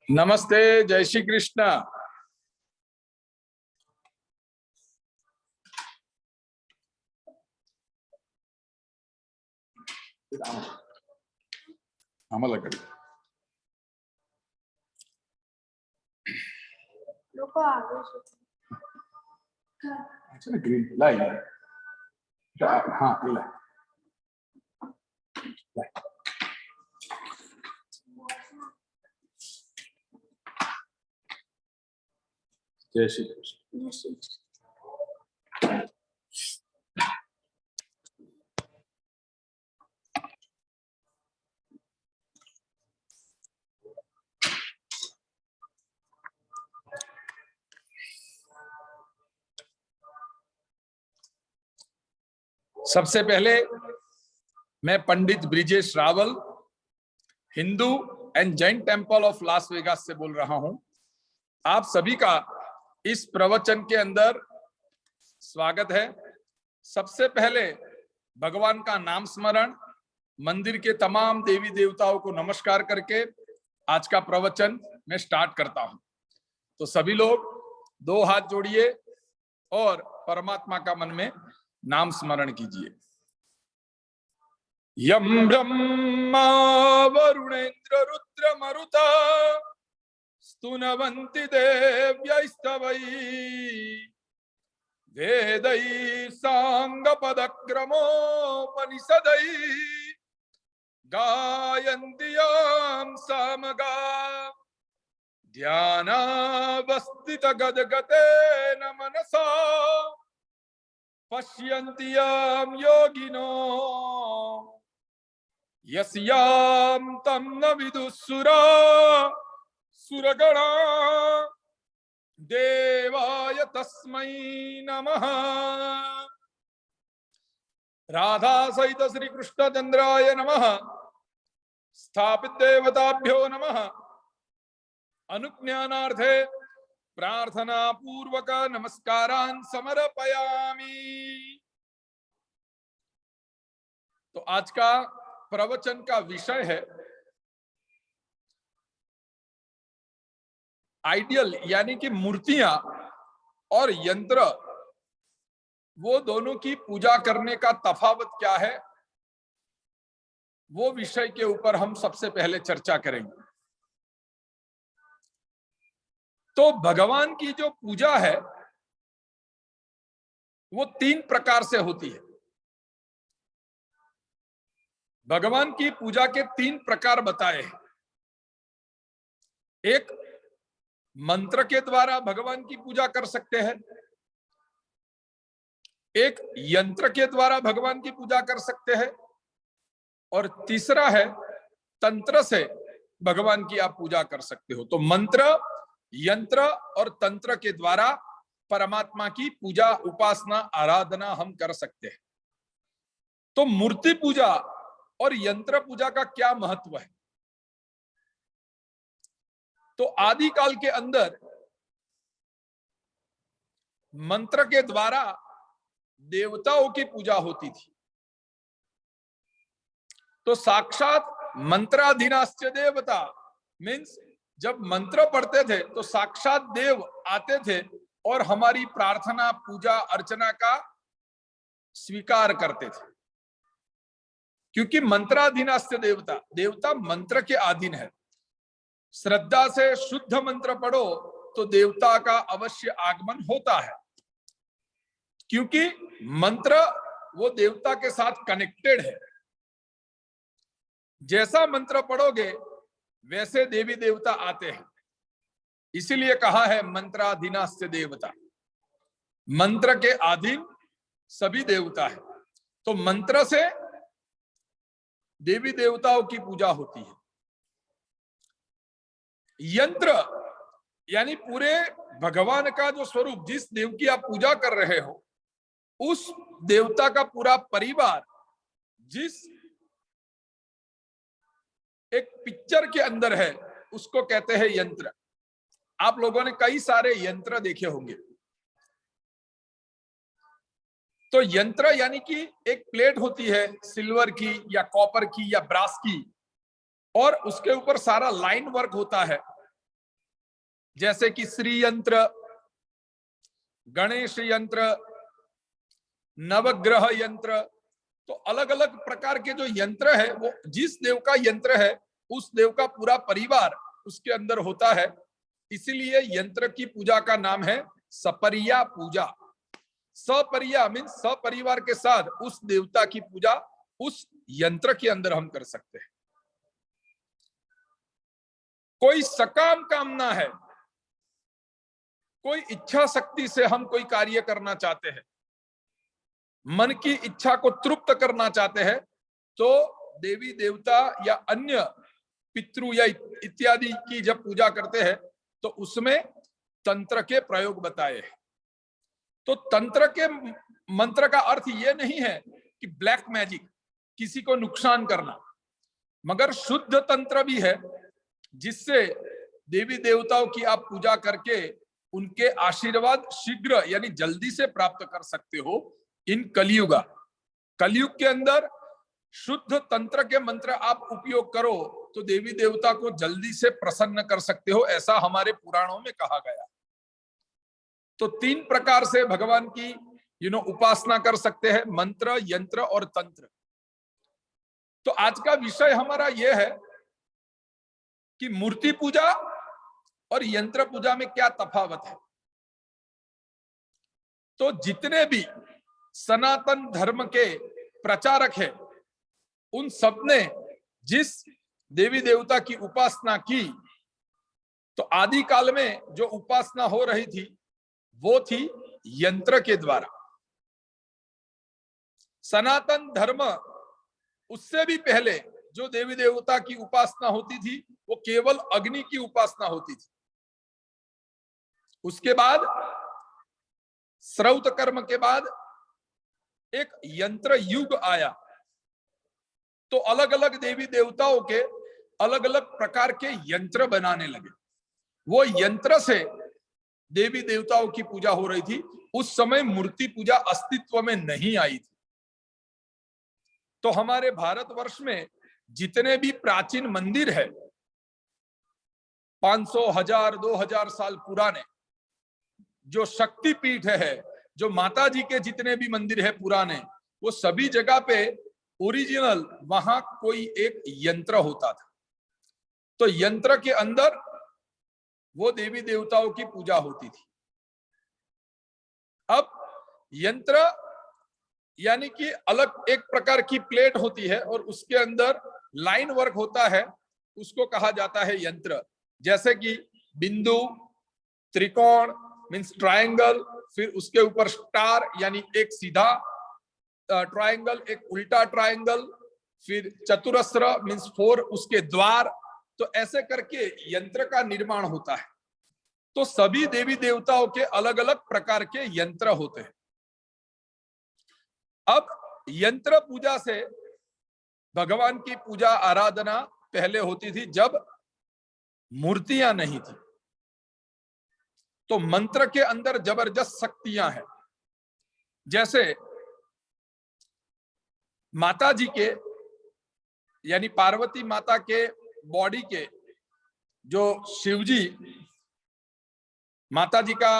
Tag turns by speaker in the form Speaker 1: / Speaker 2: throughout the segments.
Speaker 1: नमस्ते, जय श्री कृष्ण। आम्हाला करी अच्छा ग्रीन लाई हाँ लाई जय श्री कृष्ण। सबसे पहले मैं Pandit Brijesh Rawal, Hindu and Jain temple of Las Vegas से बोल रहा हूं। आप सभी का इस प्रवचन के अंदर स्वागत है। सबसे पहले भगवान का नाम स्मरण, मंदिर के तमाम देवी देवताओं को नमस्कार करके आज का प्रवचन मैं स्टार्ट करता हूं। तो सभी लोग दो हाथ जोड़िए और परमात्मा का मन में नाम स्मरण कीजिए। यम ब्रह्मा वरुणेन्द्र रुद्र मरुता स्तुनवन्ति देव्यैस्तवै वेदै साङ्गपदक्रमोपनिषदै गायन्ति यां सामगा ध्यानावस्थितगदगतेन मनसा पश्यन्ति यां योगिनो यस्यां तं न विदुःसुरा सुरगणा देवाय तस्मै नमः। राधा सहित श्री कृष्ण चंद्राय नमः। स्थापित देवताभ्यो नमः। अनुज्ञानार्थे प्रार्थना पूर्वक नमस्कारान् समर्पयामि। तो आज का प्रवचन का विषय है आइडियल, यानी कि मूर्तियां और यंत्र, वो दोनों की पूजा करने का तफावत क्या है, वो विषय के ऊपर हम सबसे पहले चर्चा करेंगे। तो भगवान की जो पूजा है वो तीन प्रकार से होती है। भगवान की पूजा के तीन प्रकार बताए हैं। एक, मंत्र के द्वारा भगवान की पूजा कर सकते हैं। एक, यंत्र के द्वारा भगवान की पूजा कर सकते हैं। और तीसरा है, तंत्र से भगवान की आप पूजा कर सकते हो। तो मंत्र, यंत्र और तंत्र के द्वारा परमात्मा की पूजा, उपासना, आराधना हम कर सकते हैं। तो मूर्ति पूजा और यंत्र पूजा का क्या महत्व है? तो आदि काल के अंदर मंत्र के द्वारा देवताओं की पूजा होती थी। तो साक्षात मंत्राधीनाश्च देवता मीन्स जब मंत्र पढ़ते थे तो साक्षात देव आते थे और हमारी प्रार्थना, पूजा, अर्चना का स्वीकार करते थे। क्योंकि मंत्राधीनाश्च देवता, देवता मंत्र के अधीन है। श्रद्धा से शुद्ध मंत्र पढ़ो तो देवता का अवश्य आगमन होता है, क्योंकि मंत्र वो देवता के साथ कनेक्टेड है। जैसा मंत्र पढ़ोगे वैसे देवी देवता आते हैं। इसीलिए कहा है मंत्राधीनाश्च देवता, मंत्र के अधीन सभी देवता है। तो मंत्र से देवी देवताओं की पूजा होती है। यंत्र यानी पूरे भगवान का जो स्वरूप, जिस देव की आप पूजा कर रहे हो, उस देवता का पूरा परिवार जिस एक पिक्चर के अंदर है उसको कहते हैं यंत्र। आप लोगों ने कई सारे यंत्र देखे होंगे। तो यंत्र यानी कि एक प्लेट होती है सिल्वर की या कॉपर की या ब्रास की, और उसके ऊपर सारा लाइन वर्क होता है। जैसे कि श्री यंत्र, गणेश यंत्र, नवग्रह यंत्र। तो अलग अलग प्रकार के जो यंत्र है, वो जिस देव का यंत्र है उस देव का पूरा परिवार उसके अंदर होता है। इसीलिए यंत्र की पूजा का नाम है सपरिया पूजा। सपरिया मीन्स सपरिवार के साथ उस देवता की पूजा उस यंत्र के अंदर हम कर सकते हैं। कोई सकाम कामना है, कोई इच्छा शक्ति से हम कोई कार्य करना चाहते हैं, मन की इच्छा को तृप्त करना चाहते हैं, तो देवी देवता या अन्य पितृ या इत्यादि की जब पूजा करते हैं तो उसमें तंत्र के प्रयोग बताए हैं। तो तंत्र के मंत्र का अर्थ यह नहीं है कि ब्लैक मैजिक, किसी को नुकसान करना, मगर शुद्ध तंत्र भी है जिससे देवी देवताओं की आप पूजा करके उनके आशीर्वाद शीघ्र यानी जल्दी से प्राप्त कर सकते हो। इन कलयुग के अंदर शुद्ध तंत्र के मंत्र आप उपयोग करो तो देवी देवता को जल्दी से प्रसन्न कर सकते हो, ऐसा हमारे पुराणों में कहा गया। तो 3 प्रकार से भगवान की उपासना कर सकते हैं, मंत्र, यंत्र और तंत्र। तो आज का विषय हमारा यह है कि मूर्ति पूजा और यंत्र पूजा में क्या तफावत है। तो जितने भी सनातन धर्म के प्रचारक हैं, उन सब ने जिस देवी देवता की उपासना की, तो आदि काल में जो उपासना हो रही थी वो थी यंत्र के द्वारा। सनातन धर्म उससे भी पहले जो देवी देवता की उपासना होती थी वो केवल अग्नि की उपासना होती थी। उसके बाद श्रौत कर्म के बाद एक यंत्र युग आया। तो अलग अलग देवी देवताओं के अलग अलग प्रकार के यंत्र बनाने लगे। वो यंत्र से देवी देवताओं की पूजा हो रही थी। उस समय मूर्ति पूजा अस्तित्व में नहीं आई थी। तो हमारे भारतवर्ष में जितने भी प्राचीन मंदिर है, 500, 1000, 2000 साल पुराने जो शक्ति पीठ है, जो माता जी के जितने भी मंदिर है पुराने, वो सभी जगह पे ओरिजिनल वहां कोई एक यंत्र होता था। तो यंत्र के अंदर वो देवी देवताओं की पूजा होती थी। अब यंत्र यानी कि अलग एक प्रकार की प्लेट होती है और उसके अंदर लाइन वर्क होता है, उसको कहा जाता है यंत्र। जैसे कि बिंदु, त्रिकोण मीन्स ट्रायंगल, फिर उसके ऊपर स्टार यानी एक सीधा ट्रायंगल, एक उल्टा ट्रायंगल, फिर चतुरस्र मीन्स 4 उसके द्वार। तो ऐसे करके यंत्र का निर्माण होता है। तो सभी देवी देवताओं के अलग अलग प्रकार के यंत्र होते हैं। अब यंत्र पूजा से भगवान की पूजा आराधना पहले होती थी जब मूर्तियां नहीं थी। तो मंत्र के अंदर जबरदस्त शक्तियां हैं। जैसे माता जी के यानी पार्वती माता के बॉडी के जो शिवजी माता जी का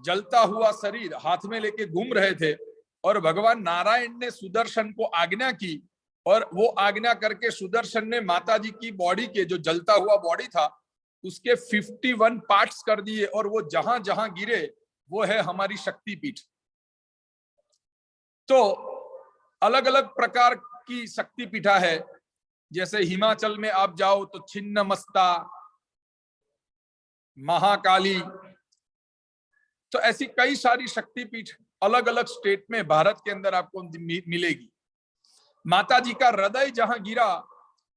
Speaker 1: जलता हुआ शरीर हाथ में लेके घूम रहे थे और भगवान नारायण ने सुदर्शन को आज्ञा की और वो आज्ञा करके सुदर्शन ने माता जी की बॉडी के जो जलता हुआ बॉडी था उसके 51 पार्ट्स कर दिए और वो जहां जहां गिरे वो है हमारी शक्तिपीठ। तो अलग अलग प्रकार की शक्तिपीठा है। जैसे हिमाचल में आप जाओ तो छिन्नमस्ता, महाकाली, तो ऐसी कई सारी शक्तिपीठ अलग अलग स्टेट में भारत के अंदर आपको मिलेगी। माता जी का हृदय जहां गिरा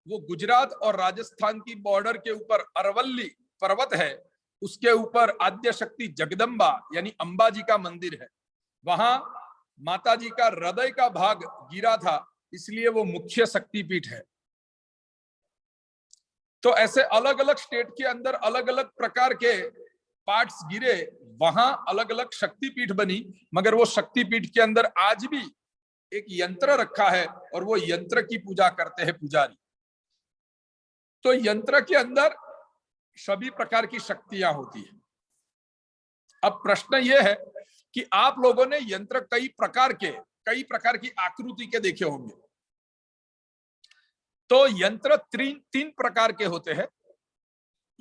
Speaker 1: वो गुजरात और राजस्थान की बॉर्डर के ऊपर अरवल्ली पर्वत है, उसके ऊपर आद्य शक्ति जगदम्बा यानी अंबा जी का मंदिर है। वहां माता जी का हृदय का भाग गिरा था, इसलिए वो मुख्य शक्तिपीठ है। तो ऐसे अलग अलग स्टेट के अंदर अलग अलग प्रकार के पार्ट्स गिरे, वहां अलग अलग शक्तिपीठ बनी। मगर वो शक्तिपीठ के अंदर आज भी एक यंत्र रखा है और वो यंत्र की पूजा करते हैं पुजारी। तो यंत्र के अंदर सभी प्रकार की शक्तियां होती है। अब प्रश्न यह है कि आप लोगों ने यंत्र कई प्रकार की आकृति के देखे होंगे। तो यंत्र तीन प्रकार के होते हैं।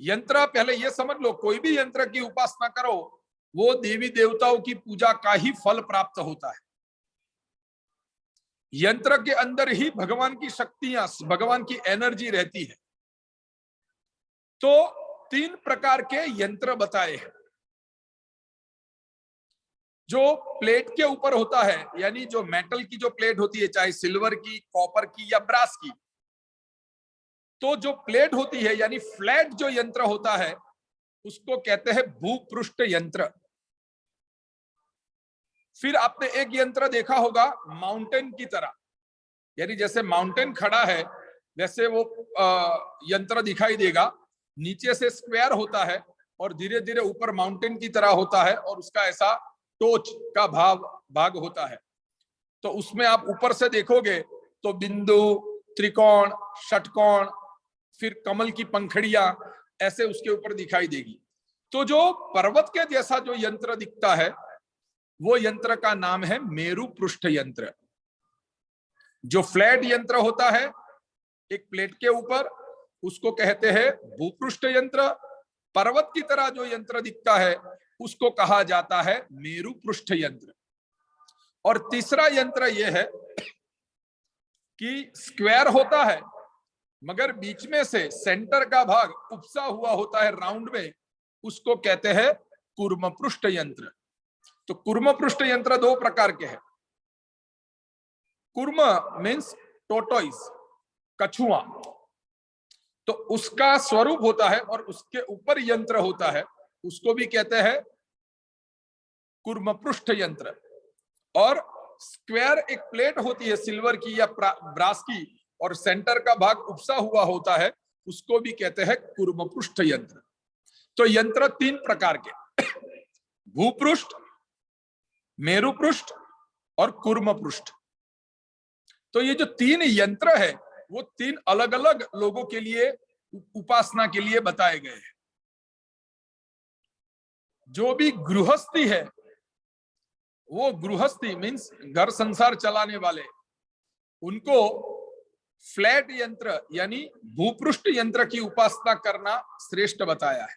Speaker 1: यंत्र, पहले यह समझ लो, कोई भी यंत्र की उपासना करो वो देवी देवताओं की पूजा का ही फल प्राप्त होता है। यंत्र के अंदर ही भगवान की शक्तियां, भगवान की एनर्जी रहती है। तो तीन प्रकार के यंत्र बताए हैं। जो प्लेट के ऊपर होता है, यानी जो मेटल की जो प्लेट होती है, चाहे सिल्वर की, कॉपर की या ब्रास की, तो जो प्लेट होती है यानी फ्लैट जो यंत्र होता है उसको कहते हैं भूपृष्ठ यंत्र। फिर आपने एक यंत्र देखा होगा माउंटेन की तरह, यानी जैसे माउंटेन खड़ा है वैसे वो यंत्र दिखाई देगा। नीचे से स्क्वायर होता है और धीरे धीरे ऊपर माउंटेन की तरह होता है और उसका ऐसा टोच का भाग होता है। तो उसमें आप ऊपर से देखोगे तो बिंदु, त्रिकोण, षटकोण, फिर कमल की पंखड़ियां ऐसे उसके ऊपर दिखाई देगी। तो जो पर्वत के जैसा जो यंत्र दिखता है वो यंत्र का नाम है मेरु पृष्ठ यंत्र। जो फ्लैट यंत्र होता है एक प्लेट के ऊपर, उसको कहते हैं भूपृष्ठ यंत्र। पर्वत की तरह जो यंत्र दिखता है उसको कहा जाता है मेरु पृष्ठ यंत्र। और तीसरा यंत्र यह है कि स्क्वायर होता है मगर बीच में से सेंटर का भाग उपसा हुआ होता है राउंड में, उसको कहते हैं कूर्म पृष्ठ यंत्र। तो कूर्म पृष्ठ यंत्र दो प्रकार के हैं। कूर्म मीन्स टोटोइस, कछुआ, तो उसका स्वरूप होता है और उसके ऊपर यंत्र होता है, उसको भी कहते हैं कूर्म पृष्ठ यंत्र। और स्क्वायर एक प्लेट होती है सिल्वर की या ब्रास की और सेंटर का भाग उपसा हुआ होता है, उसको भी कहते हैं कूर्म पृष्ठ यंत्र। तो यंत्र तीन प्रकार के, भूपृष्ठ, मेरु पृष्ठ और कूर्म पृष्ठ। तो ये जो तीन यंत्र है वो तीन अलग अलग लोगों के लिए उपासना के लिए बताए गए हैं। जो भी गृहस्थी है, वो गृहस्थी मीन्स घर संसार चलाने वाले, उनको फ्लैट यंत्र यानी भूपृष्ठ यंत्र की उपासना करना श्रेष्ठ बताया है।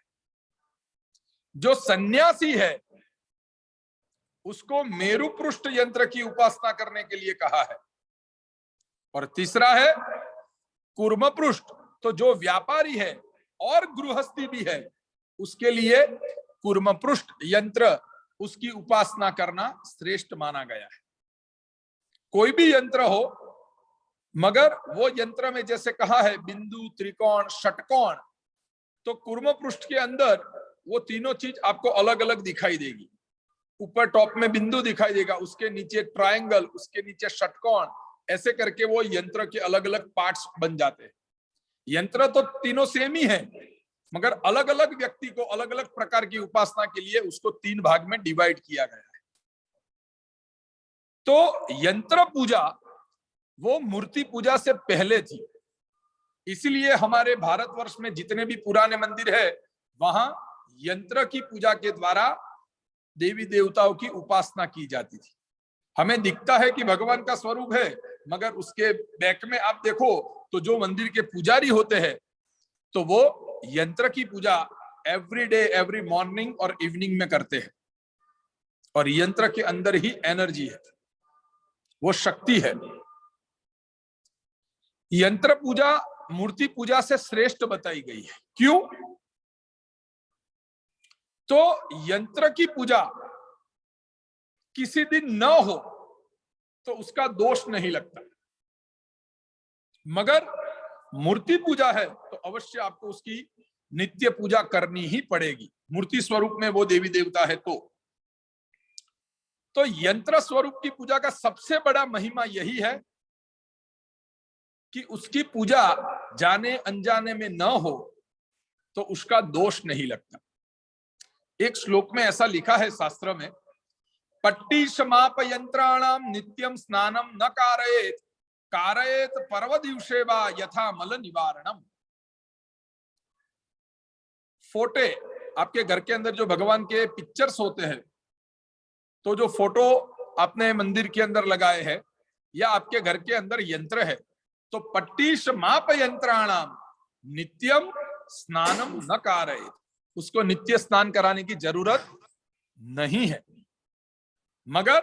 Speaker 1: जो सन्यासी है उसको मेरु पृष्ठ यंत्र की उपासना करने के लिए कहा है। और तीसरा है कूर्म पृष्ठ, तो जो व्यापारी है और गृहस्थी भी है उसके लिए कूर्म पृष्ठ यंत्र, उसकी उपासना करना श्रेष्ठ माना गया है। कोई भी यंत्र हो मगर वो यंत्र में जैसे कहा है बिंदु, त्रिकोण, षटकोण, तो कूर्म पृष्ठ के अंदर वो तीनों चीज आपको अलग अलग दिखाई देगी। ऊपर टॉप में बिंदु दिखाई देगा, उसके नीचे ट्रायंगल, उसके नीचे षटकोण, ऐसे करके वो यंत्र के अलग अलग पार्ट्स बन जाते हैं। यंत्र तो तीनों सेम ही है मगर अलग अलग व्यक्ति को अलग अलग प्रकार की उपासना के लिए उसको तीन भाग में डिवाइड किया गया है। तो यंत्र पूजा वो मूर्ति पूजा से पहले थी, इसलिए हमारे भारतवर्ष में जितने भी पुराने मंदिर है वहां यंत्र की पूजा के द्वारा देवी देवताओं की उपासना की जाती थी। हमें दिखता है कि भगवान का स्वरूप है मगर उसके बैक में आप देखो तो जो मंदिर के पुजारी होते हैं तो वो यंत्र की पूजा एवरी डे, एवरी मॉर्निंग और इवनिंग में करते हैं। और यंत्र के अंदर ही एनर्जी है, वो शक्ति है। यंत्र पूजा मूर्ति पूजा से श्रेष्ठ बताई गई है। क्यों? तो यंत्र की पूजा किसी दिन न हो तो उसका दोष नहीं लगता, मगर मूर्ति पूजा है तो अवश्य आपको उसकी नित्य पूजा करनी ही पड़ेगी। मूर्ति स्वरूप में वो देवी देवता है तो यंत्र स्वरूप की पूजा का सबसे बड़ा महिमा यही है कि उसकी पूजा जाने अनजाने में न हो तो उसका दोष नहीं लगता। एक श्लोक में ऐसा लिखा है शास्त्र में, पट्टी समाप यंत्राणाम नित्यम स्नानम न कारयेत, कारयेत पर्व दिवसे वा यथा मल निवारणम। फोटे आपके घर के अंदर जो भगवान के पिक्चर्स होते हैं, तो जो फोटो आपने मंदिर के अंदर लगाए हैं या आपके घर के अंदर यंत्र है, तो पट्टीश माप यंत्राणाम नित्यम स्नानम न कारयेत, उसको नित्य स्नान कराने की जरूरत नहीं है। मगर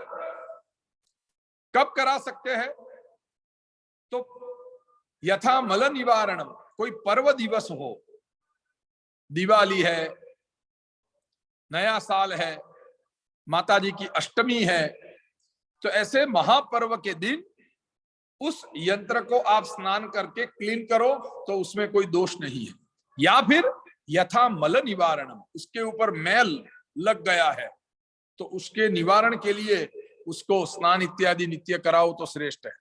Speaker 1: कब करा सकते हैं? तो यथा मल निवारणम, कोई पर्व दिवस हो, दिवाली है, नया साल है, माता जी की अष्टमी है, तो ऐसे महापर्व के दिन उस यंत्र को आप स्नान करके क्लीन करो तो उसमें कोई दोष नहीं है। या फिर यथा मल निवारणम, उसके ऊपर मैल लग गया है तो उसके निवारण के लिए उसको स्नान इत्यादि नित्य कराओ तो श्रेष्ठ है।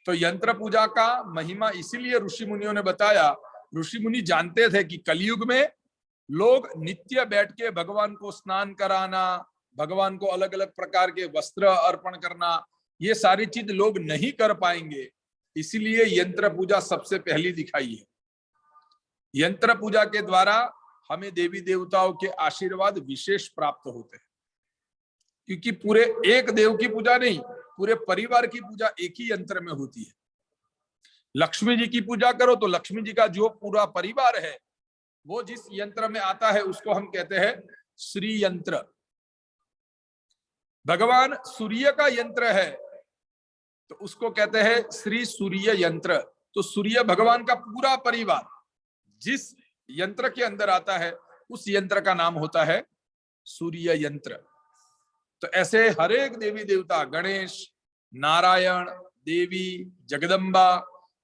Speaker 1: तो यंत्र पूजा का महिमा इसीलिए ऋषि मुनियों ने बताया। ऋषि मुनि जानते थे कि कलयुग में लोग नित्य बैठ के भगवान को स्नान कराना, भगवान को अलग अलग प्रकार के वस्त्र अर्पण करना, ये सारी चीज लोग नहीं कर पाएंगे, इसीलिए यंत्र पूजा सबसे पहली दिखाई है। यंत्र पूजा के द्वारा हमें देवी देवताओं के आशीर्वाद विशेष प्राप्त होते हैं, क्योंकि पूरे एक देव की पूजा नहीं, पूरे परिवार की पूजा एक ही यंत्र में होती है। लक्ष्मी जी की पूजा करो तो लक्ष्मी जी का जो पूरा परिवार है वो जिस यंत्र में आता है उसको हम कहते हैं श्री यंत्र। भगवान सूर्य का यंत्र है तो उसको कहते हैं श्री सूर्य यंत्र। तो सूर्य भगवान का पूरा परिवार जिस यंत्र के अंदर आता है उस यंत्र का नाम होता है सूर्य यंत्र। तो ऐसे हर एक देवी देवता, गणेश, नारायण, देवी, जगदम्बा,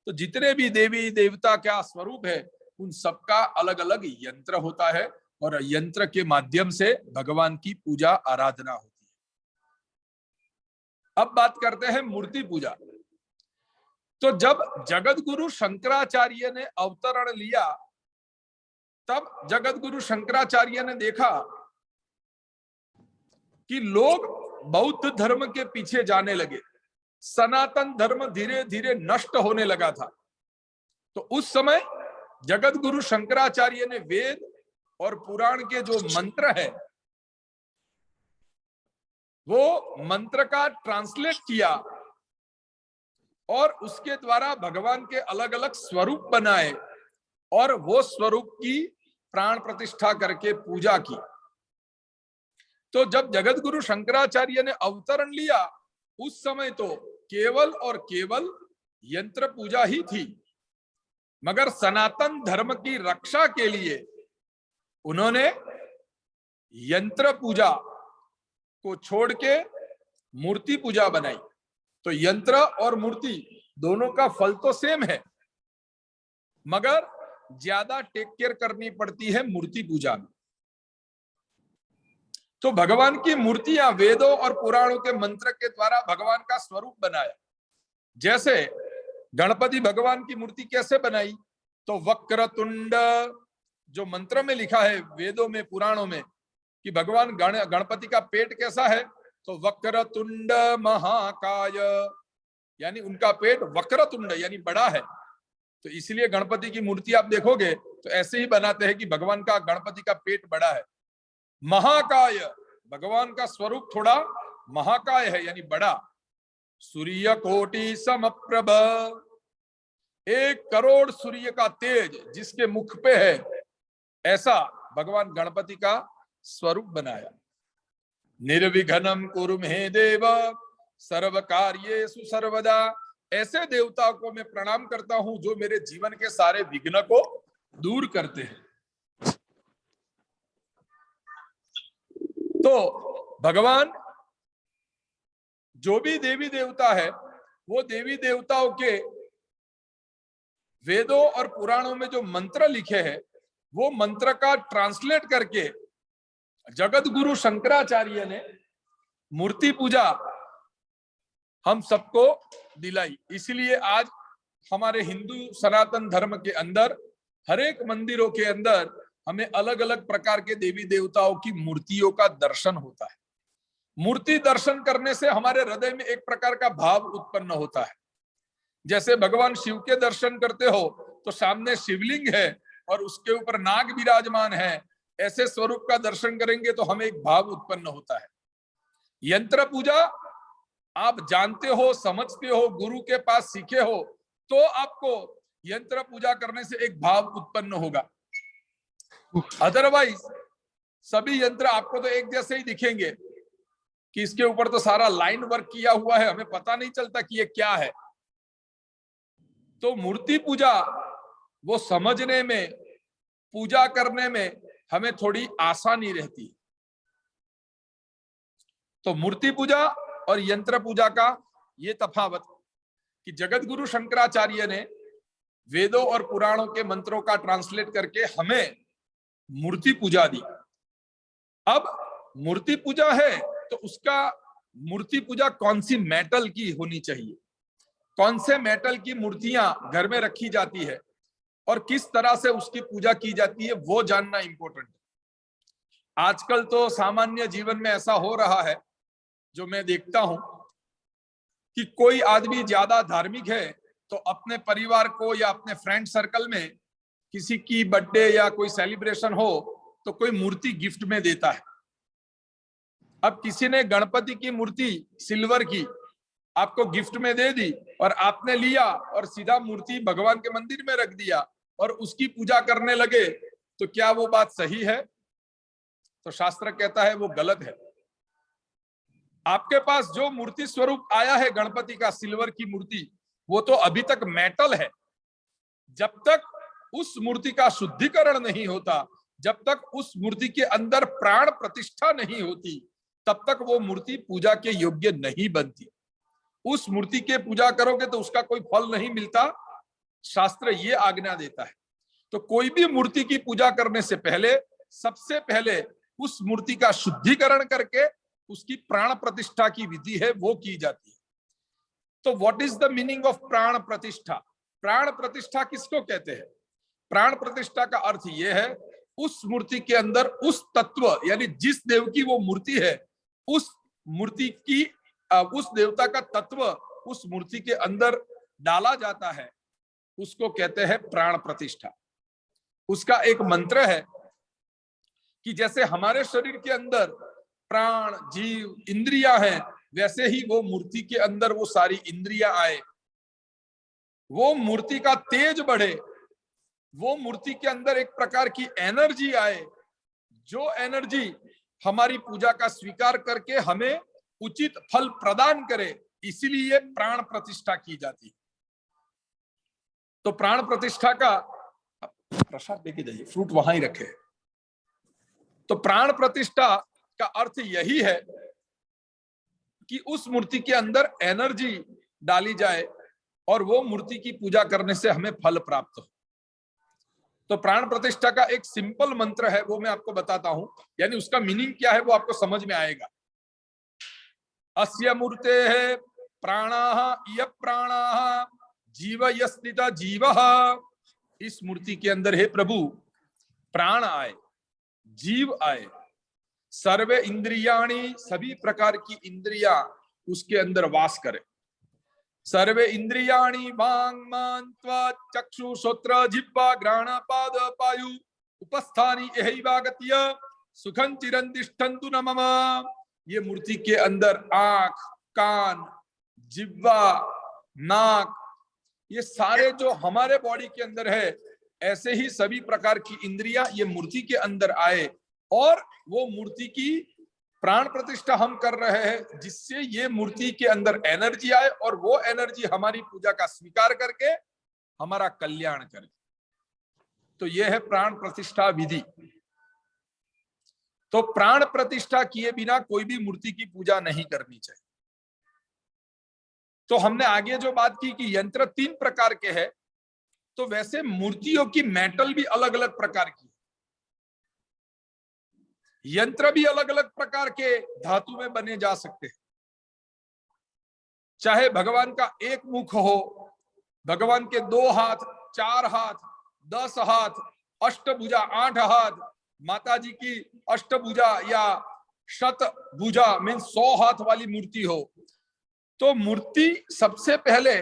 Speaker 1: तो जितने भी देवी देवता क्या स्वरूप है उन सबका अलग अलग यंत्र होता है और यंत्र के माध्यम से भगवान की पूजा आराधना होती है। अब बात करते हैं मूर्ति पूजा। तो जब जगत गुरु शंकराचार्य ने अवतरण लिया तब जगत गुरु शंकराचार्य ने देखा कि लोग बौद्ध धर्म के पीछे जाने लगे, सनातन धर्म धीरे धीरे नष्ट होने लगा था। तो उस समय जगत गुरु शंकराचार्य ने वेद और पुराण के जो मंत्र है वो मंत्र का ट्रांसलेट किया और उसके द्वारा भगवान के अलग अलग स्वरूप बनाए और वो स्वरूप की प्राण प्रतिष्ठा करके पूजा की। तो जब जगत गुरु शंकराचार्य ने अवतरण लिया उस समय तो केवल और केवल यंत्र पूजा ही थी, मगर सनातन धर्म की रक्षा के लिए उन्होंने यंत्र पूजा को छोड़ के मूर्ति पूजा बनाई। तो यंत्र और मूर्ति दोनों का फल तो सेम है, मगर ज्यादा टेक केयर करनी पड़ती है मूर्ति पूजा में। तो भगवान की मूर्तियां वेदों और पुराणों के मंत्र के द्वारा भगवान का स्वरूप बनाया। जैसे गणपति भगवान की मूर्ति कैसे बनाई? तो वक्रतुंड, जो मंत्र में लिखा है वेदों में पुराणों में कि भगवान गणपति का पेट कैसा है, तो वक्रतुंड महाकाय, यानी उनका पेट वक्रतुंड यानी बड़ा है। तो इसलिए गणपति की मूर्ति आप देखोगे तो ऐसे ही बनाते हैं कि भगवान का, गणपति का पेट बड़ा है। महाकाय, भगवान का स्वरूप थोड़ा महाकाय है यानी बड़ा। सूर्य कोटि समप्रभ, 1 करोड़ सूर्य का तेज जिसके मुख पे है, ऐसा भगवान गणपति का स्वरूप बनाया। निर्विघ्नं कुरु मे देव सर्व कार्येषु सर्वदा, ऐसे देवता को मैं प्रणाम करता हूं जो मेरे जीवन के सारे विघ्न को दूर करते हैं। तो भगवान जो भी देवी देवता है वो देवी देवताओं के वेदों और पुराणों में जो मंत्र लिखे हैं वो मंत्र का ट्रांसलेट करके जगत गुरु शंकराचार्य ने मूर्ति पूजा हम सबको दिलाई। इसलिए आज हमारे हिंदू सनातन धर्म के अंदर हर एक मंदिरों के अंदर हमें अलग अलग प्रकार के देवी देवताओं की मूर्तियों का दर्शन होता है। मूर्ति दर्शन करने से हमारे हृदय में एक प्रकार का भाव उत्पन्न होता है। जैसे भगवान शिव के दर्शन करते हो तो सामने शिवलिंग है और उसके ऊपर नाग विराजमान है, ऐसे स्वरूप का दर्शन करेंगे तो हमें एक भाव उत्पन्न होता है। यंत्र पूजा आप जानते हो, समझते हो, गुरु के पास सीखे हो, तो आपको यंत्र पूजा करने से एक भाव उत्पन्न होगा। अदरवाइज सभी यंत्र आपको तो एक जैसे ही दिखेंगे कि इसके ऊपर तो सारा लाइन वर्क किया हुआ है, हमें पता नहीं चलता कि ये क्या है। तो मूर्ति पूजा वो समझने में, पूजा करने में हमें थोड़ी आसानी रहती है। तो मूर्ति पूजा और यंत्र पूजा का ये तफावत कि जगत गुरु शंकराचार्य ने वेदों और पुराणों के मंत्रों का ट्रांसलेट करके हमें मूर्ति पूजा दी। अब मूर्ति पूजा है तो उसका मूर्ति पूजा कौन सी मेटल की होनी चाहिए, कौन से मेटल की मूर्तियां घर में रखी जाती है और किस तरह से उसकी पूजा की जाती है, वो जानना इंपॉर्टेंट है। आजकल तो सामान्य जीवन में ऐसा हो रहा है, जो मैं देखता हूं, कि कोई आदमी ज्यादा धार्मिक है तो अपने परिवार को या अपने फ्रेंड सर्कल में किसी की बर्थडे या कोई सेलिब्रेशन हो तो कोई मूर्ति गिफ्ट में देता है। अब किसी ने गणपति की मूर्ति सिल्वर की आपको गिफ्ट में दे दी और आपने लिया और सीधा मूर्ति भगवान के मंदिर में रख दिया और उसकी पूजा करने लगे, तो क्या वो बात सही है? तो शास्त्र कहता है वो गलत है। आपके पास जो मूर्ति स्वरूप आया है गणपति का, सिल्वर की मूर्ति, वो तो अभी तक मेटल है। जब तक उस मूर्ति का शुद्धिकरण नहीं होता, जब तक उस मूर्ति के अंदर प्राण प्रतिष्ठा नहीं होती, तब तक वो मूर्ति पूजा के योग्य नहीं बनती। उस मूर्ति के पूजा करोगे तो उसका कोई फल नहीं मिलता, शास्त्र ये आज्ञा देता है। तो कोई भी मूर्ति की पूजा करने से पहले सबसे पहले उस मूर्ति का शुद्धिकरण करके उसकी प्राण प्रतिष्ठा की विधि है वो की जाती है। तो what is the meaning of प्राण प्रतिष्ठा? प्राण प्रतिष्ठा किसको कहते हैं? प्राण प्रतिष्ठा का अर्थ यह है, उस मूर्ति के अंदर उस तत्व, यानी जिस देव की वो मूर्ति है, उस मूर्ति की उस देवता का तत्व उस मूर्ति के अंदर डाला जाता है, उसको कहते हैं प्राण प्रतिष्ठा। उसका एक मंत्र है कि जैसे हमारे शरीर के अंदर प्राण, जीव, इंद्रियां हैं, वैसे ही वो मूर्ति के अंदर वो सारी इंद्रियां आए, वो मूर्ति का तेज बढ़े, वो मूर्ति के अंदर एक प्रकार की एनर्जी आए, जो एनर्जी हमारी पूजा का स्वीकार करके हमें उचित फल प्रदान करे, इसीलिए प्राण प्रतिष्ठा की जाती है। तो प्राण प्रतिष्ठा का प्रसाद लेके जाइए, फ्रूट वहां ही रखे। तो प्राण प्रतिष्ठा का अर्थ यही है कि उस मूर्ति के अंदर एनर्जी डाली जाए और वो मूर्ति की पूजा करने से हमें फल प्राप्त हो। तो प्राण प्रतिष्ठा का एक सिंपल मंत्र है, वो मैं आपको बताता हूं, यानी उसका मीनिंग क्या है वो आपको समझ में आएगा। अस्य मूर्ते है प्राणाः इय प्राणाः जीव यस्थित जीवः। इस मूर्ति के अंदर हे प्रभु प्राण आए, जीव आए, सर्वे इंद्रियाणि, सभी प्रकार की इंद्रियां उसके अंदर वास करे। सर्वे इंद्रियाणि वांग मन त्वच चक्षु श्रोत्र जिह्वा घ्राण पाद पायु उपस्थानी एहैवागत्य सुखं चिरं तिष्ठन्तु न मम। ये मूर्ति के अंदर आंख, कान, जिह्वा, नाक, ये सारे जो हमारे बॉडी के अंदर है, ऐसे ही सभी प्रकार की इंद्रियां ये मूर्ति के अंदर आए और वो मूर्ति की प्राण प्रतिष्ठा हम कर रहे हैं, जिससे ये मूर्ति के अंदर एनर्जी आए और वो एनर्जी हमारी पूजा का स्वीकार करके हमारा कल्याण करे। तो ये है प्राण प्रतिष्ठा विधि। तो प्राण प्रतिष्ठा किए बिना कोई भी मूर्ति की पूजा नहीं करनी चाहिए। तो हमने आगे जो बात की कि यंत्र 3 प्रकार के हैं, तो वैसे मूर्तियों की मेटल भी अलग अलग प्रकार की, यंत्र भी अलग अलग प्रकार के धातु में बने जा सकते हैं। चाहे भगवान का एक मुख हो, भगवान के 2 हाथ, 4 हाथ, 10 हाथ, अष्टभुजा 8 हाथ, माता जी की अष्टभुजा या शतभुजा मीन्स 100 हाथ वाली मूर्ति हो, तो मूर्ति सबसे पहले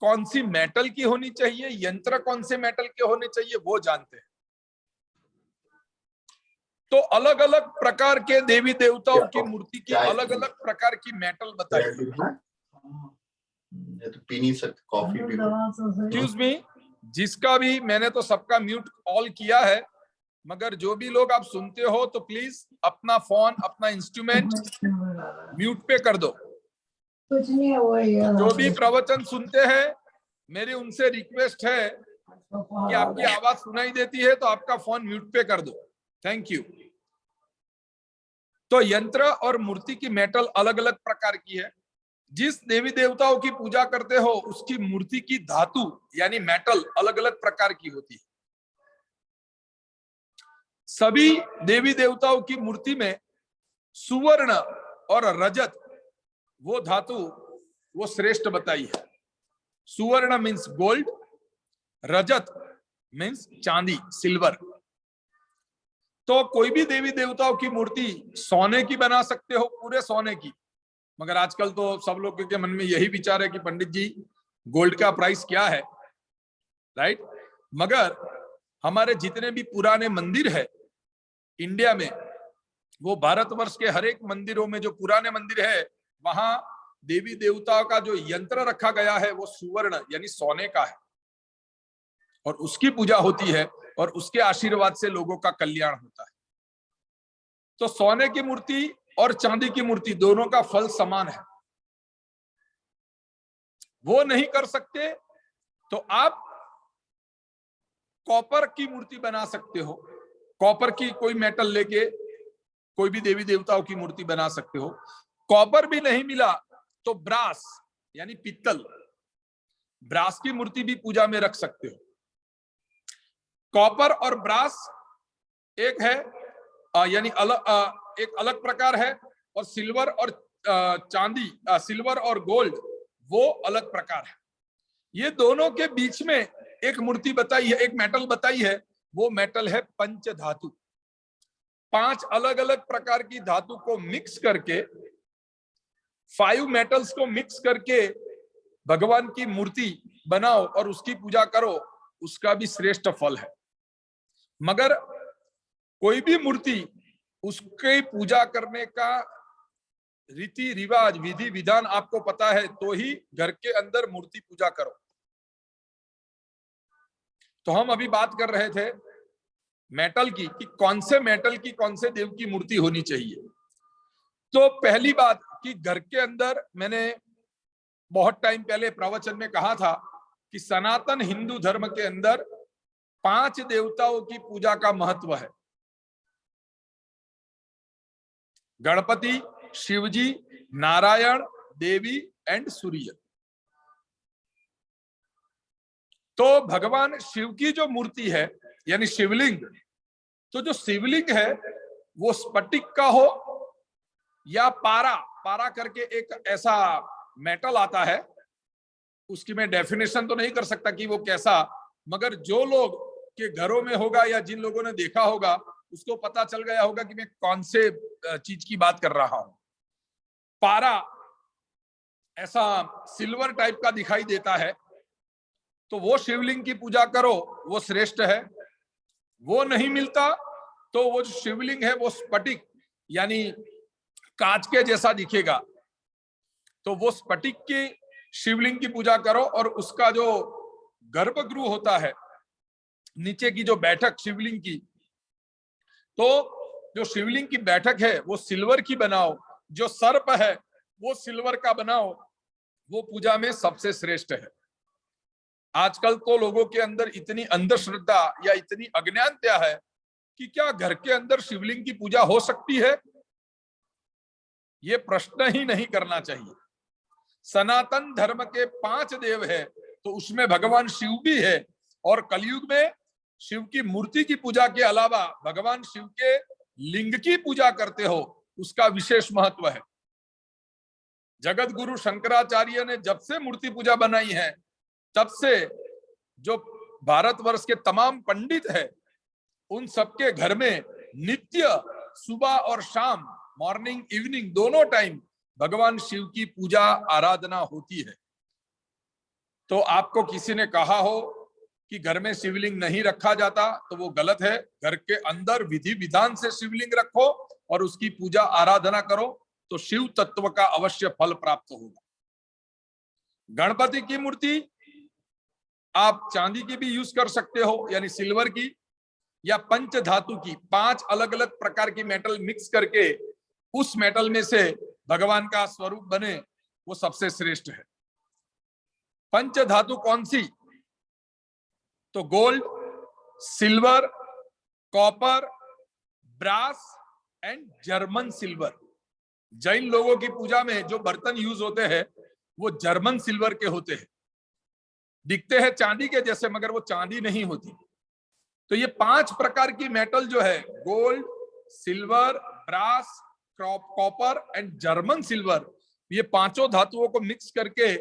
Speaker 1: कौन सी मेटल की होनी चाहिए, यंत्र कौन से मेटल के होने चाहिए वो जानते हैं। तो अलग अलग प्रकार के देवी देवताओं की मूर्ति की अलग अलग प्रकार की मेटल बताइए।
Speaker 2: तो पी नहीं सकते कॉफी भी।
Speaker 1: एक्सक्यूज मी, जिसका भी, मैंने तो सबका म्यूट ऑल किया है, मगर जो भी लोग आप सुनते हो तो प्लीज अपना फोन, अपना इंस्ट्रूमेंट म्यूट पे कर दो।
Speaker 3: कुछ नहीं है वो ये
Speaker 1: जो भी प्रवचन सुनते हैं, मेरी उनसे रिक्वेस्ट है कि आपकी आवाज सुनाई देती है तो आपका फोन म्यूट पे कर दो। Thank you. तो यंत्र और मूर्ति की मेटल अलग अलग प्रकार की है। जिस देवी देवताओं की पूजा करते हो उसकी मूर्ति की धातु यानी मेटल अलग अलग प्रकार की होती है। सभी देवी देवताओं की मूर्ति में सुवर्ण और रजत वो धातु वो श्रेष्ठ बताई है। सुवर्ण मीन्स गोल्ड, रजत मीन्स चांदी, सिल्वर। तो कोई भी देवी देवताओं की मूर्ति सोने की बना सकते हो, पूरे सोने की। मगर आजकल तो सब लोगों के मन में यही विचार है कि पंडित जी गोल्ड का प्राइस क्या है, राइट। मगर हमारे जितने भी पुराने मंदिर है इंडिया में, वो भारतवर्ष के हर एक मंदिरों में जो पुराने मंदिर है वहां देवी देवताओं का जो यंत्र रखा गया है वो सुवर्ण यानी सोने का है और उसकी पूजा होती है और उसके आशीर्वाद से लोगों का कल्याण होता है। तो सोने की मूर्ति और चांदी की मूर्ति दोनों का फल समान है। वो नहीं कर सकते तो आप कॉपर की मूर्ति बना सकते हो। कॉपर की कोई मेटल लेके कोई भी देवी देवताओं की मूर्ति बना सकते हो। कॉपर भी नहीं मिला तो ब्रास यानी पित्तल, ब्रास की मूर्ति भी पूजा में रख सकते हो। कॉपर और ब्रास एक है यानी एक अलग प्रकार है, और सिल्वर और चांदी, सिल्वर और गोल्ड वो अलग प्रकार है। ये दोनों के बीच में एक मूर्ति बताई है, एक मेटल बताई है, वो मेटल है पंच धातु। 5 अलग अलग प्रकार की धातु को मिक्स करके, 5 मेटल्स को मिक्स करके भगवान की मूर्ति बनाओ और उसकी पूजा करो, उसका भी श्रेष्ठ फल है। मगर कोई भी मूर्ति उसके पूजा करने का रीति रिवाज, विधि विधान आपको पता है तो ही घर के अंदर मूर्ति पूजा करो। तो हम अभी बात कर रहे थे मेटल की कि कौन से मेटल की कौन से देव की मूर्ति होनी चाहिए। तो पहली बात कि घर के अंदर, मैंने बहुत टाइम पहले प्रवचन में कहा था कि सनातन हिंदू धर्म के अंदर 5 देवताओं की पूजा का महत्व है। गणपति, शिवजी, नारायण, देवी एंड सूर्य। तो भगवान शिव की जो मूर्ति है यानी शिवलिंग, तो जो शिवलिंग है वो स्फटिक का हो या पारा करके एक ऐसा मेटल आता है, उसकी मैं डेफिनेशन तो नहीं कर सकता कि वो कैसा, मगर जो लोग के घरों में होगा या जिन लोगों ने देखा होगा उसको पता चल गया होगा कि मैं कौन से चीज की बात कर रहा हूं। पारा ऐसा सिल्वर टाइप का दिखाई देता है, तो वो शिवलिंग की पूजा करो, वो श्रेष्ठ है। वो नहीं मिलता तो वो जो शिवलिंग है वो स्फटिक यानी कांच के जैसा दिखेगा, तो वो स्फटिक की शिवलिंग की पूजा करो। और उसका जो गर्भगृह होता है, नीचे की जो बैठक शिवलिंग की, तो जो शिवलिंग की बैठक है वो सिल्वर की बनाओ, जो सर्प है वो सिल्वर का बनाओ, वो पूजा में सबसे श्रेष्ठ है। आजकल तो लोगों के अंदर इतनी अंधश्रद्धा या इतनी अज्ञानता है कि क्या घर के अंदर शिवलिंग की पूजा हो सकती है? ये प्रश्न ही नहीं करना चाहिए। सनातन धर्म के 5 देव है तो उसमें भगवान शिव भी है, और कलयुग में शिव की मूर्ति की पूजा के अलावा भगवान शिव के लिंग की पूजा करते हो, उसका विशेष महत्व है। जगत गुरु शंकराचार्य ने जब से मूर्ति पूजा बनाई है, तब से जो भारतवर्ष के तमाम पंडित है उन सबके घर में नित्य सुबह और शाम, मॉर्निंग इवनिंग दोनों टाइम भगवान शिव की पूजा आराधना होती है। तो आपको किसी ने कहा हो कि घर में शिवलिंग नहीं रखा जाता, तो वो गलत है। घर के अंदर विधि विधान से शिवलिंग रखो और उसकी पूजा आराधना करो, तो शिव तत्व का अवश्य फल प्राप्त होगा। गणपति की मूर्ति आप चांदी की भी यूज कर सकते हो, यानी सिल्वर की, या पंच धातु की, 5 अलग अलग प्रकार की मेटल मिक्स करके उस मेटल में से भगवान का स्वरूप बने, वो सबसे श्रेष्ठ है। पंच धातु कौन सी? तो gold, silver, copper, brass and German silver. Jain लोगों की पूजा में जो बर्तन यूज होते हैं वो जर्मन सिल्वर के होते हैं, दिखते हैं चांदी के जैसे, मगर वो चांदी नहीं होती। तो ये 5 प्रकार की मेटल जो है, gold, silver, brass, copper and German silver, ये 5 धातुओं को मिक्स करके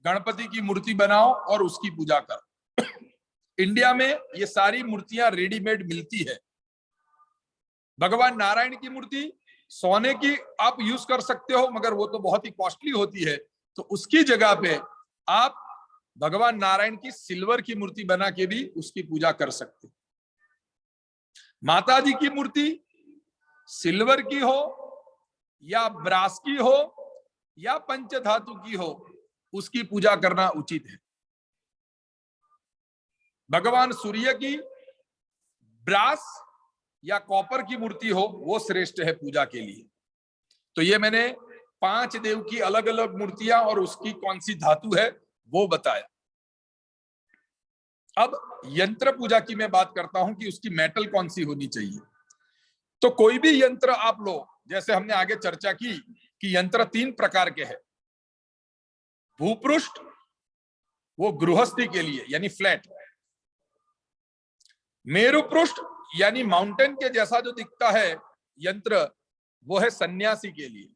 Speaker 1: गणपति की मूर्ति बनाओ और उसकी पूजा करो। इंडिया में ये सारी मूर्तियां रेडीमेड मिलती है। भगवान नारायण की मूर्ति सोने की आप यूज कर सकते हो, मगर वो तो बहुत ही कॉस्टली होती है, तो उसकी जगह पे आप भगवान नारायण की सिल्वर की मूर्ति बना के भी उसकी पूजा कर सकते हो। माता जी की मूर्ति सिल्वर की हो या ब्रास की हो या पंच धातु की हो, उसकी पूजा करना उचित है। भगवान सूर्य की ब्रास या कॉपर की मूर्ति हो, वो श्रेष्ठ है पूजा के लिए। तो ये मैंने 5 देव की अलग अलग मूर्तियां और उसकी कौन सी धातु है वो बताया। अब यंत्र पूजा की मैं बात करता हूं कि उसकी मेटल कौन सी होनी चाहिए। तो कोई भी यंत्र आप लो, जैसे हमने आगे चर्चा की कि यंत्र 3 प्रकार के हैं। भूपृष्ठ, वो गृहस्थी के लिए यानी फ्लैट। मेरुपृष्ठ यानी माउंटेन के जैसा जो दिखता है यंत्र, वो है सन्यासी के लिए।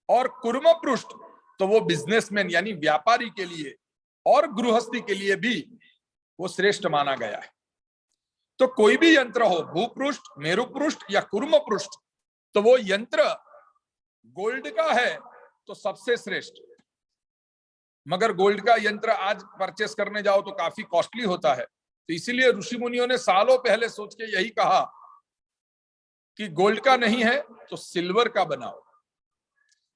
Speaker 1: और कुर्म पृष्ठ, तो वो बिजनेसमैन यानी व्यापारी के लिए और गृहस्थी के लिए भी वो श्रेष्ठ माना गया है। तो कोई भी यंत्र हो, भूपृष्ठ, मेरुपृष्ठ या कुर्म पृष्ठ, तो वो यंत्र गोल्ड का है तो सबसे श्रेष्ठ। मगर गोल्ड का यंत्र आज परचेस करने जाओ तो काफी कॉस्टली होता है, तो इसीलिए ऋषि मुनियों ने सालों पहले सोच के यही कहा कि गोल्ड का नहीं है तो सिल्वर का बनाओ,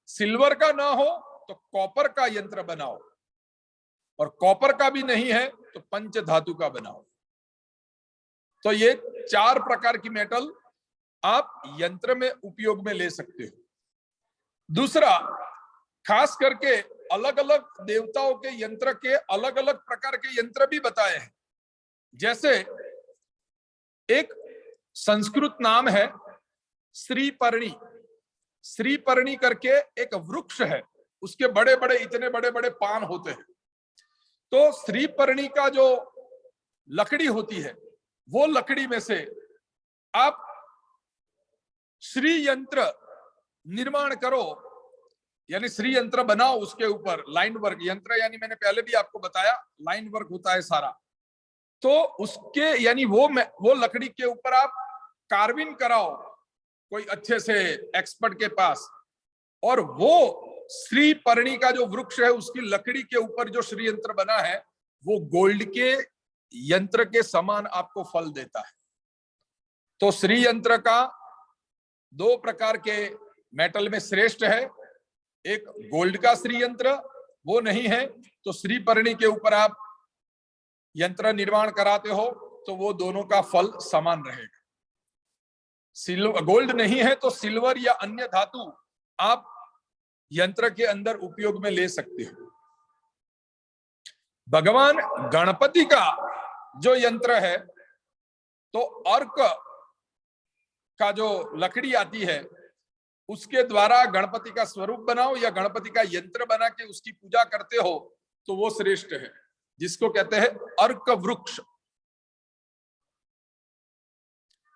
Speaker 1: सिल्वर का ना हो तो कॉपर का यंत्र बनाओ, और कॉपर का भी नहीं है तो पंच धातु का बनाओ। तो ये 4 प्रकार की मेटल आप यंत्र में उपयोग में ले सकते हो। दूसरा, खास करके अलग अलग देवताओं के यंत्र के अलग अलग प्रकार के यंत्र भी बताए हैं। जैसे एक संस्कृत नाम है श्रीपर्णी। श्रीपर्णी करके एक वृक्ष है, उसके बड़े बड़े, इतने बड़े बड़े पान होते हैं। तो श्रीपर्णी का जो लकड़ी होती है, वो लकड़ी में से आप श्री यंत्र निर्माण करो, यानी श्री यंत्र बनाओ। उसके ऊपर लाइन वर्क, यंत्र यानी मैंने पहले भी आपको बताया लाइन वर्क होता है सारा। तो उसके यानी वो लकड़ी के ऊपर आप कार्विंग कराओ कोई अच्छे से एक्सपर्ट के पास, और वो श्री पर्णी का जो वृक्ष है उसकी लकड़ी के ऊपर जो श्री यंत्र बना है वो गोल्ड के यंत्र के समान आपको फल देता है। तो श्री यंत्र का 2 प्रकार के मेटल में श्रेष्ठ है। एक गोल्ड का श्री यंत्र, वो नहीं है तो श्री पर्णी के ऊपर आप यंत्र निर्माण कराते हो तो वो दोनों का फल समान रहेगा। सिल्वर, गोल्ड नहीं है तो सिल्वर या अन्य धातु आप यंत्र के अंदर उपयोग में ले सकते हो। भगवान गणपति का जो यंत्र है, तो अर्क का जो लकड़ी आती है उसके द्वारा गणपति का स्वरूप बनाओ या गणपति का यंत्र बना के उसकी पूजा करते हो तो वो श्रेष्ठ है, जिसको कहते हैं अर्क वृक्ष।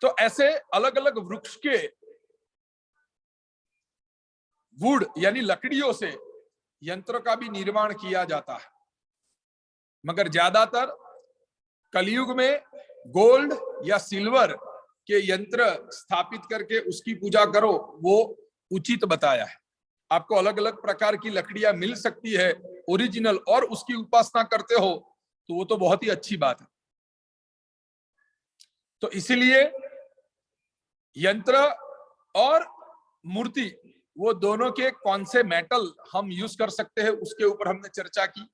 Speaker 1: तो ऐसे अलग अलग वृक्ष के वुड यानी लकड़ियों से यंत्र का भी निर्माण किया जाता है, मगर ज्यादातर कलयुग में गोल्ड या सिल्वर के यंत्र स्थापित करके उसकी पूजा करो, वो उचित बताया है। आपको अलग अलग प्रकार की लकड़ियां मिल सकती है, ओरिजिनल और उसकी उपासना करते हो तो वो तो बहुत ही अच्छी बात है। तो इसीलिए यंत्र और मूर्ति वो दोनों के कौन से मेटल हम यूज कर सकते हैं उसके ऊपर हमने चर्चा की।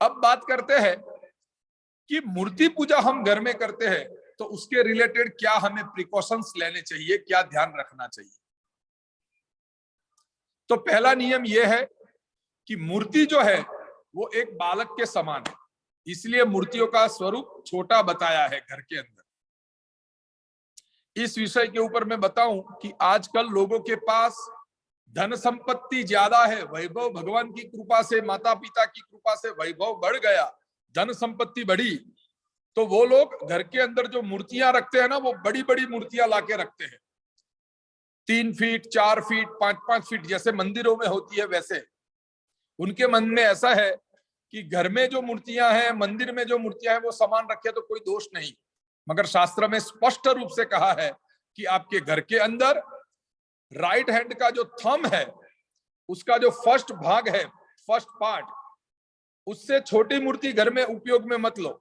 Speaker 1: अब बात करते हैं कि मूर्ति पूजा हम घर में करते हैं तो उसके रिलेटेड क्या हमें प्रिकॉशंस लेने चाहिए, क्या ध्यान रखना चाहिए। तो पहला नियम यह है कि मूर्ति जो है वो एक बालक के समान है, इसलिए मूर्तियों का स्वरूप छोटा बताया है घर के अंदर। इस विषय के ऊपर मैं बताऊं कि आजकल लोगों के पास धन संपत्ति ज्यादा है, वैभव भगवान की कृपा से, माता पिता की कृपा से वैभव बढ़ गया, धन संपत्ति बढ़ी, तो वो लोग घर के अंदर जो मूर्तियां रखते हैं ना, वो बड़ी बड़ी मूर्तियां लाके रखते हैं, 3 फीट 4 फीट 5-5 फीट जैसे मंदिरों में होती है वैसे। उनके मन में ऐसा है कि घर में जो मूर्तियां हैं, मंदिर में जो मूर्तियां हैं वो समान रखे तो कोई दोष नहीं, मगर शास्त्र में स्पष्ट रूप से कहा है कि आपके घर के अंदर राइट हैंड का जो थंब है उसका जो फर्स्ट भाग है, फर्स्ट पार्ट, उससे छोटी मूर्ति घर में उपयोग में मत लो,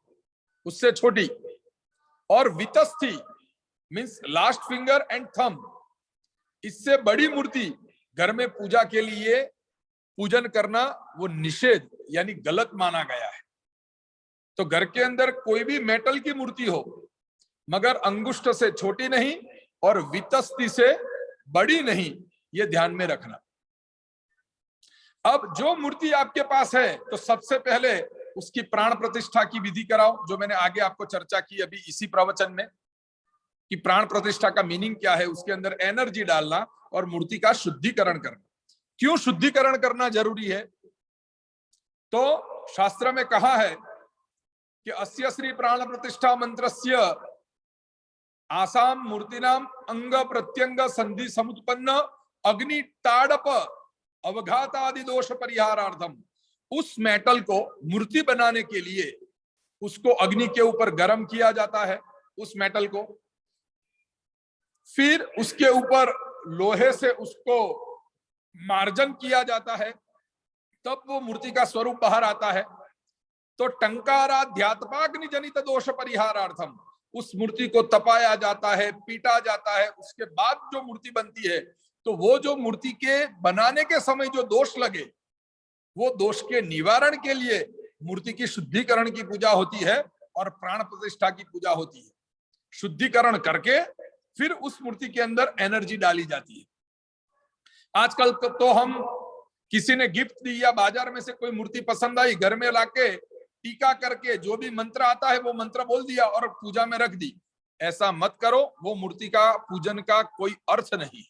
Speaker 1: उससे छोटी। और वितस्थी means last finger and thumb, इससे बड़ी मूर्ति घर में पूजा के लिए पूजन करना वो निषेध यानी गलत माना गया है। तो घर के अंदर कोई भी मेटल की मूर्ति हो मगर अंगुष्ठ से छोटी नहीं और वितस्ती से बड़ी नहीं, ये ध्यान में रखना। अब जो मूर्ति आपके पास है तो सबसे पहले उसकी प्राण प्रतिष्ठा की विधि कराओ, जो मैंने आगे आपको चर्चा की अभी इसी प्रवचन में कि प्राण प्रतिष्ठा का मीनिंग क्या है, उसके अंदर एनर्जी डालना और मूर्ति का शुद्धिकरण करना। क्यों शुद्धिकरण करना जरूरी है? तो शास्त्र में कहा है कि अस्य श्री प्राण प्रतिष्ठा मंत्रस्य आसाम मूर्तिनाम अंग प्रत्यंग संधि समुत्पन्न अग्नि ताड़प अवघात आदि दोष परिहारार्थम, उस मेटल को मूर्ति बनाने के लिए उसको अग्नि के ऊपर गर्म किया जाता है, उस मेटल को, फिर उसके ऊपर लोहे से उसको मार्जन किया जाता है, तब वो मूर्ति का स्वरूप बाहर आता है। तो टंकाराध्यात्माग्नि जनित दोष परिहारार्थम उस मूर्ति को तपाया जाता है, पीटा जाता है, उसके बाद जो मूर्ति बनती है, तो वो जो मूर्ति के बनाने के समय जो दोष लगे वो दोष के निवारण के लिए मूर्ति की शुद्धिकरण की पूजा होती है और प्राण प्रतिष्ठा की पूजा होती है। शुद्धिकरण करके फिर उस मूर्ति के अंदर एनर्जी डाली जाती है। आजकल तो हम किसी ने गिफ्ट दी या बाजार में से कोई मूर्ति पसंद आई, घर में लाके टीका करके जो भी मंत्र आता है वो मंत्र बोल दिया और पूजा में रख दी। ऐसा मत करो, वो मूर्ति का पूजन का कोई अर्थ नहीं।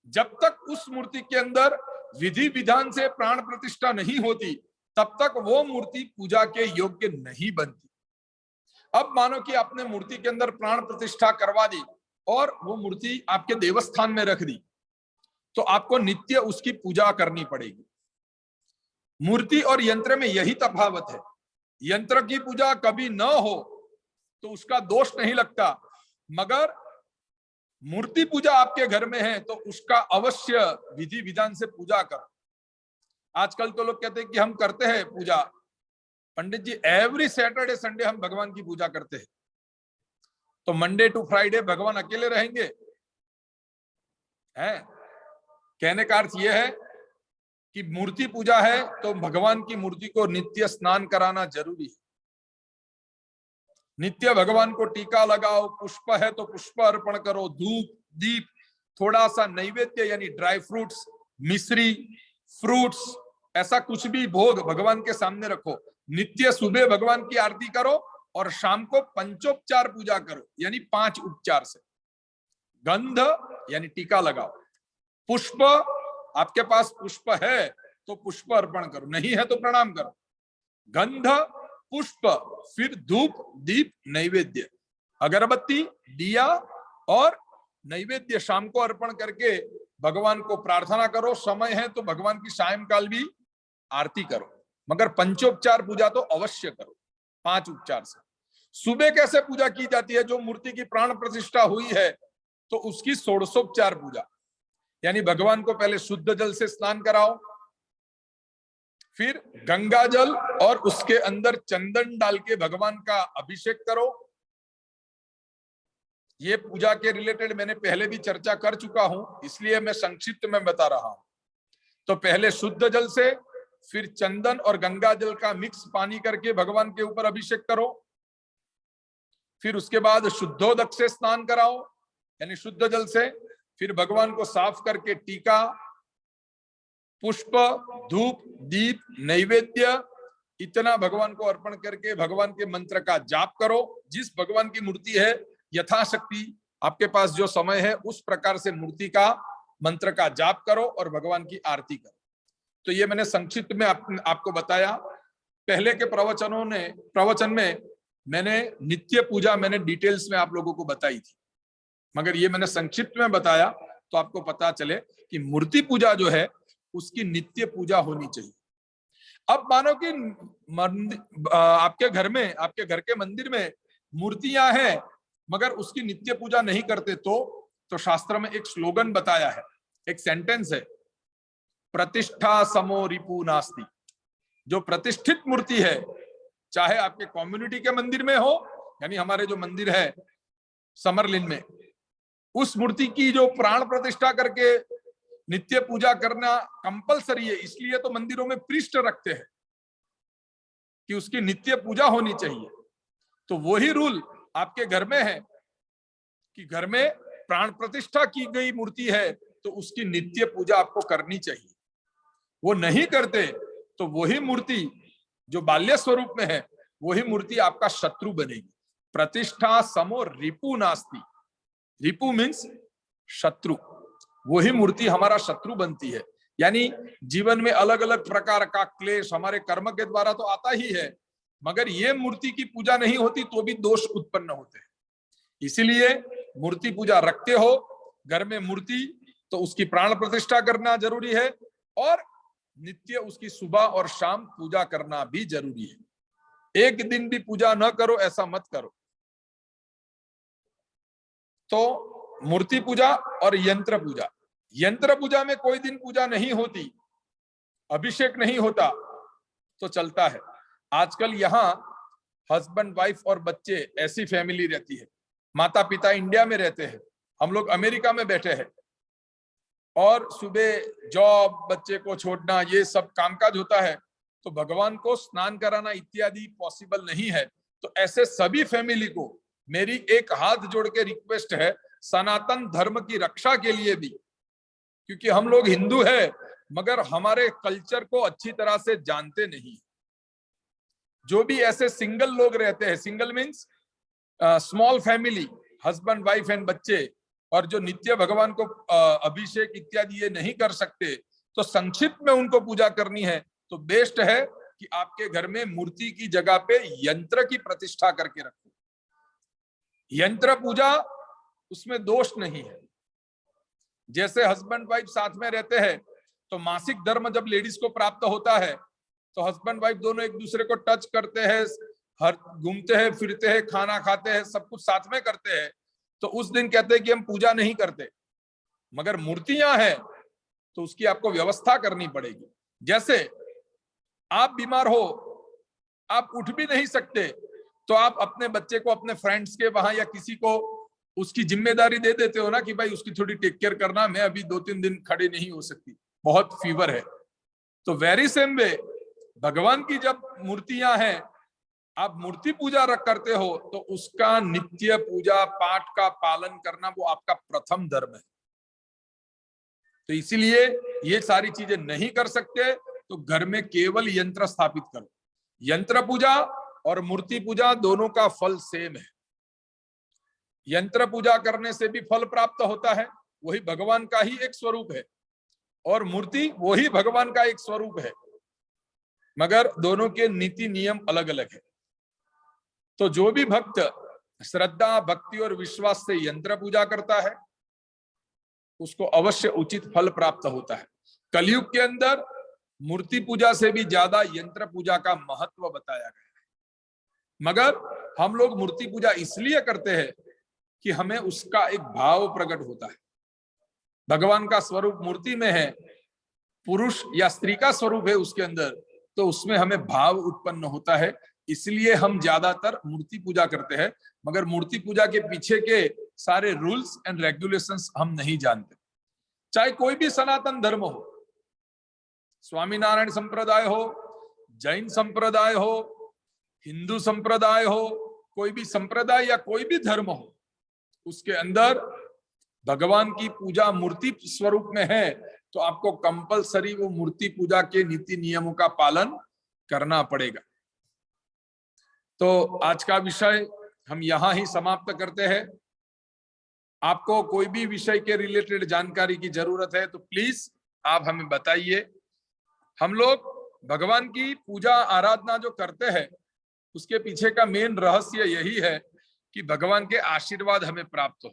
Speaker 1: जब तक उस मूर्ति के अंदर विधि विधान से प्राण प्रतिष्ठा नहीं होती तब तक वो मूर्ति पूजा के योग्य नहीं बनती। अब मानो कि आपने मूर्ति के अंदर प्राण प्रतिष्ठा करवा दी और वो मूर्ति आपके देवस्थान में रख दी, तो आपको नित्य उसकी पूजा करनी पड़ेगी। मूर्ति और यंत्र में यही तफावत है। यंत्र की पूजा कभी न हो तो उसका दोष नहीं लगता, मगर मूर्ति पूजा आपके घर में है तो उसका अवश्य विधि विधान से पूजा करो। आजकल तो लोग कहते हैं कि हम करते हैं पूजा, पंडित जी एवरी सैटरडे संडे हम भगवान की पूजा करते हैं, तो मंडे टू फ्राइडे भगवान अकेले रहेंगे हैं? कहने का अर्थ यह है कि मूर्ति पूजा है तो भगवान की मूर्ति को नित्य स्नान कराना जरूरी है। नित्य भगवान को टीका लगाओ, पुष्प है तो पुष्प अर्पण करो, धूप दीप, थोड़ा सा नैवेद्य यानी ड्राई फ्रूट्स, मिश्री, फ्रूट्स, ऐसा कुछ भी भोग भगवान के सामने रखो। नित्य सुबह भगवान की आरती करो और शाम को पंचोपचार पूजा करो यानी 5 उपचार से। गंध यानी टीका लगाओ, पुष्प, आपके पास पुष्प है तो पुष्प अर्पण करो, नहीं है तो प्रणाम करो। गंध, पुष्प, फिर धूप दीप नैवेद्य, अगरबत्ती, दिया और नैवेद्य शाम को अर्पण करके भगवान को प्रार्थना करो। समय है तो भगवान की सायंकाल भी आरती करो, मगर पंचोपचार पूजा तो अवश्य करो 5 उपचार से। सुबह कैसे पूजा की जाती है? जो मूर्ति की प्राण प्रतिष्ठा हुई है तो उसकी षोडशोपचार पूजा, यानी भगवान को पहले शुद्ध जल से स्नान कराओ, फिर गंगा जल और उसके अंदर चंदन डाल के भगवान का अभिषेक करो। ये पूजा के रिलेटेड मैंने पहले भी चर्चा कर चुका हूं, इसलिए मैं संक्षिप्त में बता रहा हूं। तो पहले शुद्ध जल से, फिर चंदन और गंगा जल का मिक्स पानी करके भगवान के ऊपर अभिषेक करो। फिर उसके बाद शुद्धोदक से स्नान कराओ, यानी शुद्ध जल से। फिर भगवान को साफ करके टीका, पुष्प, धूप, दीप, नैवेद्य इतना भगवान को अर्पण करके भगवान के मंत्र का जाप करो। जिस भगवान की मूर्ति है, यथाशक्ति आपके पास जो समय है उस प्रकार से मूर्ति का मंत्र का जाप करो और भगवान की आरती करो। तो ये मैंने संक्षिप्त में आपको बताया। पहले के प्रवचन में मैंने नित्य पूजा मैंने डिटेल्स में आप लोगों को बताई थी, मगर ये मैंने संक्षिप्त में बताया तो आपको पता चले कि मूर्ति पूजा जो है उसकी नित्य पूजा होनी चाहिए। अब मानो कि आपके घर के मंदिर में मूर्तियां हैं मगर उसकी नित्य पूजा नहीं करते तो शास्त्र में एक स्लोगन बताया है, एक सेंटेंस है, प्रतिष्ठा समो रिपु नास्ति। जो प्रतिष्ठित मूर्ति है, चाहे आपके कम्युनिटी के मंदिर में हो, यानी हमारे जो मंदिर है समरलिन में, उस मूर्ति की जो प्राण प्रतिष्ठा करके नित्य पूजा करना कंपलसरी है। इसलिए तो मंदिरों में प्रीस्ट रखते हैं कि उसकी नित्य पूजा होनी चाहिए। तो वही रूल आपके घर में है कि घर में प्राण प्रतिष्ठा की गई मूर्ति है तो उसकी नित्य पूजा आपको करनी चाहिए। वो नहीं करते तो वही मूर्ति जो बाल्य स्वरूप में है वही मूर्ति आपका शत्रु बनेगी। प्रतिष्ठा समो रिपु नास्ति। रिपु मीन्स शत्रु। वही मूर्ति हमारा शत्रु बनती है। यानी जीवन में अलग अलग प्रकार का क्लेश हमारे कर्म के द्वारा तो आता ही है, मगर ये मूर्ति की पूजा नहीं होती तो भी दोष उत्पन्न होते हैं। इसीलिए मूर्ति पूजा रखते हो घर में मूर्ति, तो उसकी प्राण प्रतिष्ठा करना जरूरी है और नित्य उसकी सुबह और शाम पूजा करना भी जरूरी है। एक दिन भी पूजा न करो ऐसा मत करो। तो मूर्ति पूजा और यंत्र पूजा, यंत्र पूजा में कोई दिन पूजा नहीं होती, अभिषेक नहीं होता तो चलता है। आजकल यहाँ हस्बैंड वाइफ और बच्चे ऐसी फैमिली रहती है, माता पिता इंडिया में रहते हैं, हम लोग अमेरिका में बैठे हैं और सुबह जॉब, बच्चे को छोड़ना, ये सब कामकाज होता है, तो भगवान को स्नान कराना इत्यादि पॉसिबल नहीं है। तो ऐसे सभी फैमिली को मेरी एक हाथ जोड़ के रिक्वेस्ट है, सनातन धर्म की रक्षा के लिए भी, क्योंकि हम लोग हिंदू है मगर हमारे कल्चर को अच्छी तरह से जानते नहीं। जो भी ऐसे सिंगल लोग रहते हैं, single means small family, husband wife and बच्चे, और जो नित्य भगवान को अभिषेक इत्यादि ये नहीं कर सकते, तो संक्षिप्त में उनको पूजा करनी है तो बेस्ट है कि आपके घर में मूर्ति की जगह पे यंत्र की प्रतिष्ठा करके रखो। यंत्र पूजा उसमें दोष नहीं है। जैसे हस्बैंड वाइफ साथ में रहते हैं तो मासिक धर्म जब लेडीज को प्राप्त होता है तो हस्बैंड वाइफ दोनों एक दूसरे को टच करते हैं, हर घूमते हैं, फिरते हैं, खाना खाते हैं, सब कुछ साथ में करते हैं। तो उस दिन कहते हैं कि हम पूजा नहीं करते, मगर मूर्तियां हैं तो उसकी आपको व्यवस्था करनी पड़ेगी। जैसे आप बीमार हो, आप उठ भी नहीं सकते, तो आप अपने बच्चे को अपने फ्रेंड्स के वहां या किसी को उसकी जिम्मेदारी दे देते हो ना कि भाई उसकी थोड़ी टेक केयर करना, मैं अभी 2-3 दिन खड़े नहीं हो सकती, बहुत फीवर है। तो वेरी सेम वे भगवान की जब मूर्तियां हैं, आप मूर्ति पूजा करते हो तो उसका नित्य पूजा पाठ का पालन करना वो आपका प्रथम धर्म है। तो इसीलिए ये सारी चीजें नहीं कर सकते तो घर में केवल यंत्र स्थापित करो। यंत्र पूजा और मूर्ति पूजा दोनों का फल सेम है। यंत्र पूजा करने से भी फल प्राप्त होता है, वही भगवान का ही एक स्वरूप है, और मूर्ति वही भगवान का एक स्वरूप है, मगर दोनों के नीति नियम अलग अलग है। तो जो भी भक्त श्रद्धा, भक्ति और विश्वास से यंत्र पूजा करता है उसको अवश्य उचित फल प्राप्त होता है। कलयुग के अंदर मूर्ति पूजा से भी ज्यादा यंत्र पूजा का महत्व बताया गया है, मगर हम लोग मूर्ति पूजा इसलिए करते हैं कि हमें उसका एक भाव प्रकट होता है। भगवान का स्वरूप मूर्ति में है, पुरुष या स्त्री का स्वरूप है उसके अंदर, तो उसमें हमें भाव उत्पन्न होता है, इसलिए हम ज्यादातर मूर्ति पूजा करते हैं, मगर मूर्ति पूजा के पीछे के सारे रूल्स एंड रेगुलेशंस हम नहीं जानते। चाहे कोई भी सनातन धर्म हो, स्वामीनारायण संप्रदाय हो, जैन संप्रदाय हो, हिंदू संप्रदाय हो, कोई भी संप्रदाय या कोई भी धर्म हो, उसके अंदर भगवान की पूजा मूर्ति स्वरूप में है, तो आपको कंपलसरी वो मूर्ति पूजा के नीति नियमों का पालन करना पड़ेगा। तो आज का विषय हम यहां ही समाप्त करते हैं। आपको कोई भी विषय के रिलेटेड जानकारी की जरूरत है तो प्लीज आप हमें बताइए। हम लोग भगवान की पूजा आराधना जो करते हैं, उसके पीछे का मेन रहस्य यही है कि भगवान के आशीर्वाद हमें प्राप्त हो।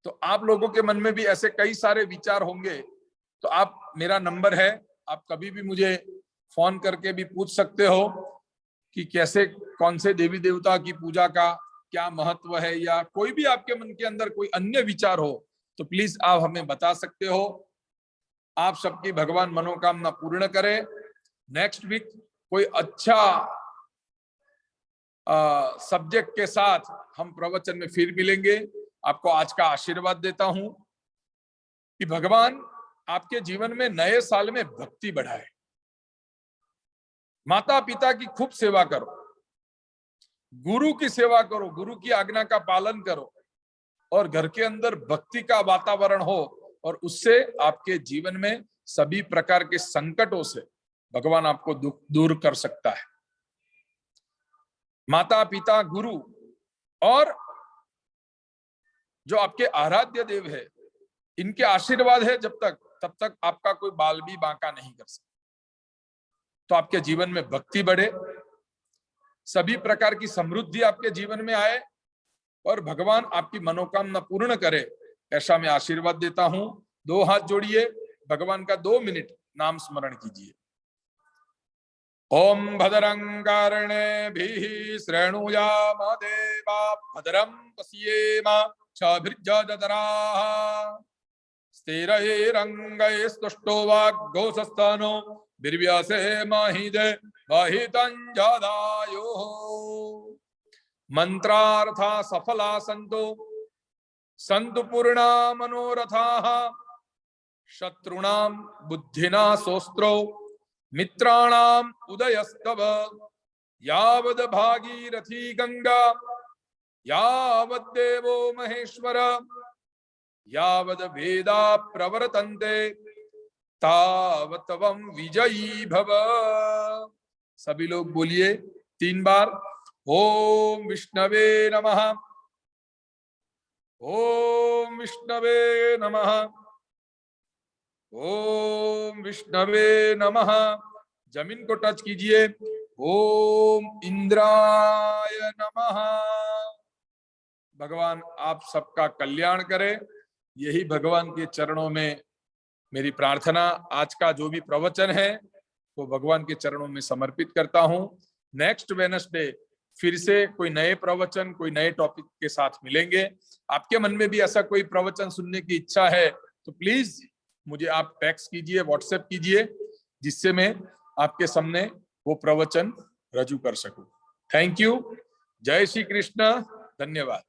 Speaker 1: तो आप लोगों के मन में भी ऐसे कई सारे विचार होंगे, तो आप, मेरा नंबर है, आप कभी भी मुझे फोन करके भी पूछ सकते हो कि कैसे, कौन से देवी देवता की पूजा का क्या महत्व है, या कोई भी आपके मन के अंदर कोई अन्य विचार हो तो प्लीज आप हमें बता सकते हो। आप सबकी भगवान मनोकामना पूर्ण करे। नेक्स्ट वीक कोई अच्छा सब्जेक्ट के साथ हम प्रवचन में फिर मिलेंगे। आपको आज का आशीर्वाद देता हूं कि भगवान आपके जीवन में नए साल में भक्ति बढ़ाए। माता पिता की खूब सेवा करो, गुरु की सेवा करो, गुरु की आज्ञा का पालन करो, और घर के अंदर भक्ति का वातावरण हो, और उससे आपके जीवन में सभी प्रकार के संकटों से भगवान आपको दूर कर सकता है। माता पिता, गुरु और जो आपके आराध्य देव है, इनके आशीर्वाद है जब तक, तब तक आपका कोई बाल भी बांका नहीं कर सकता। तो आपके जीवन में भक्ति बढ़े, सभी प्रकार की समृद्धि आपके जीवन में आए, और भगवान आपकी मनोकामना पूर्ण करे, ऐसा मैं आशीर्वाद देता हूं। 2 हाथ जोड़िए, भगवान का 2 मिनट नाम स्मरण कीजिए। ओम भद्रं कर्णेभिः श्रेणुयाम देवा, भद्रं पश्येम क्षभिर्यजत्राः, स्थिरैरङ्गैस्तुष्टो वाग्घोषस्थानो वीर्यसे महिदे महितं जदायुः। मंत्रार्था सफला संतु पूर्णा मनोरथाः, शत्रुणां बुद्धिना सोस्त्रो मित्राणाम उदयस्तव, यावद भागीरथी गंगा यावद देवो महेश्वर, यावद वेदा प्रवर्तन्ते तावत त्वं विजयी भव। सभी लोग बोलिए 3 बार। ओम विष्णवे नमः, ओम विष्णवे नमः, ओम विष्णवे नमः। जमीन को टच कीजिए। ओम इंद्राय नमः। भगवान आप सबका कल्याण करे, यही भगवान के चरणों में मेरी प्रार्थना। आज का जो भी प्रवचन है वो भगवान के चरणों में समर्पित करता हूं। नेक्स्ट वेडनेसडे फिर से कोई नए प्रवचन, कोई नए टॉपिक के साथ मिलेंगे। आपके मन में भी ऐसा कोई प्रवचन सुनने की इच्छा है तो प्लीज मुझे आप टेक्स्ट कीजिए, व्हाट्सएप कीजिए, जिससे मैं आपके सामने वो प्रवचन रजू कर सकूं। Thank you. जय श्री कृष्ण। धन्यवाद।